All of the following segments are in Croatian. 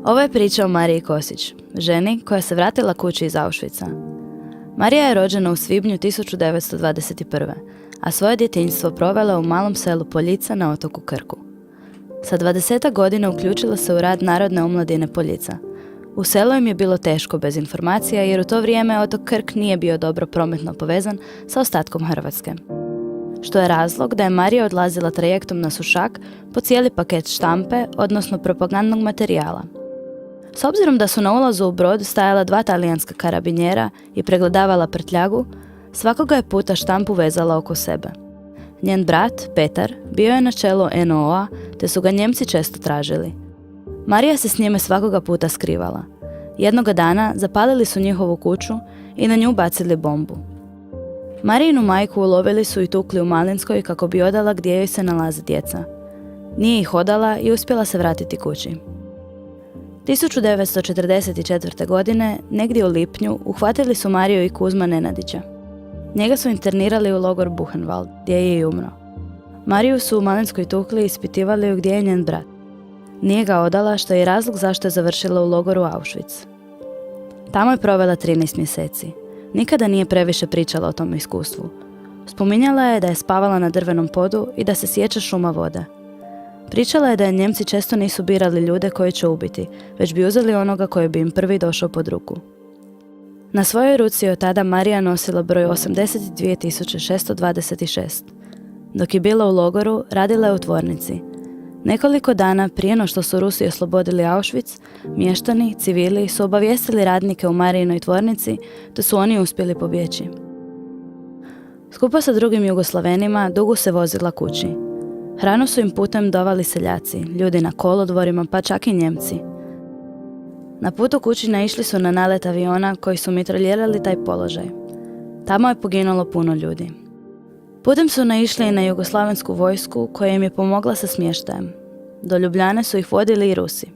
Ovo je priča o Mariji Kosić, ženi koja se vratila kući iz Auschwitza. Marija je rođena u svibnju 1921. a svoje djetinjstvo provela u malom selu Poljica na otoku Krku. Sa 20 godina uključila se u rad Narodne omladine Poljica. U selu im je bilo teško bez informacija jer u to vrijeme otok Krk nije bio dobro prometno povezan sa ostatkom Hrvatske. Što je razlog da je Marija odlazila trajektom na Sušak po cijeli paket štampe, odnosno propagandnog materijala. S obzirom da su na ulazu u brod stajala 2 talijanska karabinjera i pregledavala prtljagu, svakoga je puta štampu vezala oko sebe. Njen brat, Petar, bio je na čelu NOO-a, te su ga Njemci često tražili. Marija se s njime svakoga puta skrivala. Jednoga dana zapalili su njihovu kuću i na nju bacili bombu. Marijinu majku ulovili su i tukli u Malinskoj kako bi odala gdje joj se nalaze djeca. Nije ih odala i uspjela se vratiti kući. 1944. godine, negdje u lipnju, uhvatili su Mariju i Kuzma Nenadića. Njega su internirali u logor Buchenwald, gdje je i umro. Mariju su u Malinskoj tukli i ispitivali ju gdje je njen brat. Nije ga odala, što je razlog zašto je završila u logoru Auschwitz. Tamo je provela 13 mjeseci. Nikada nije previše pričala o tom iskustvu. Spominjala je da je spavala na drvenom podu i da se sjeća šuma vode. Pričala je da Njemci često nisu birali ljude koje će ubiti, već bi uzeli onoga koji bi im prvi došao pod ruku. Na svojoj ruci je od tada Marija nosila broj 82.626. Dok je bila u logoru, radila je u tvornici. Nekoliko dana prije no što su Rusi oslobodili Auschwitz, mještani, civili su obavijestili radnike u Marijinoj tvornici da su oni uspjeli pobjeći. Skupa sa drugim Jugoslavenima dugo se vozila kući. Hranu su im putem dovali seljaci, ljudi na kolodvorima, pa čak i Njemci. Na putu kući naišli su na nalet aviona koji su mitraljirali taj položaj. Tamo je poginulo puno ljudi. Putem su naišli i na jugoslavensku vojsku koja im je pomogla sa smještajem. Do Ljubljane su ih vodili i Rusi.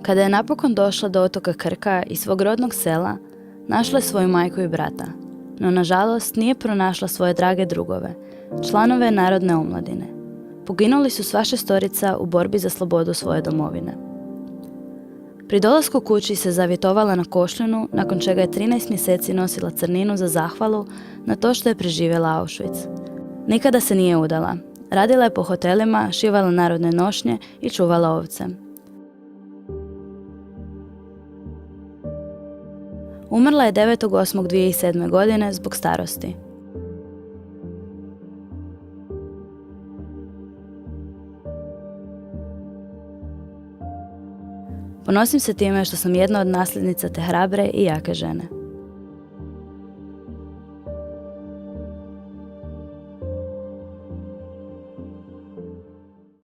Kada je napokon došla do otoka Krka i svog rodnog sela, našla je svoju majku i brata, no nažalost nije pronašla svoje drage drugove, članove Narodne omladine. Poginuli su sva šestorica u borbi za slobodu svoje domovine. Pri dolasku kući se zavjetovala na košljunu, nakon čega je 13 mjeseci nosila crninu za zahvalu na to što je preživjela Auschwitz. Nikada se nije udala. Radila je po hotelima, šivala narodne nošnje i čuvala ovce. Umrla je 9.8.2007. godine zbog starosti. Ponosim se time što sam jedna od nasljednica te hrabre i jake žene.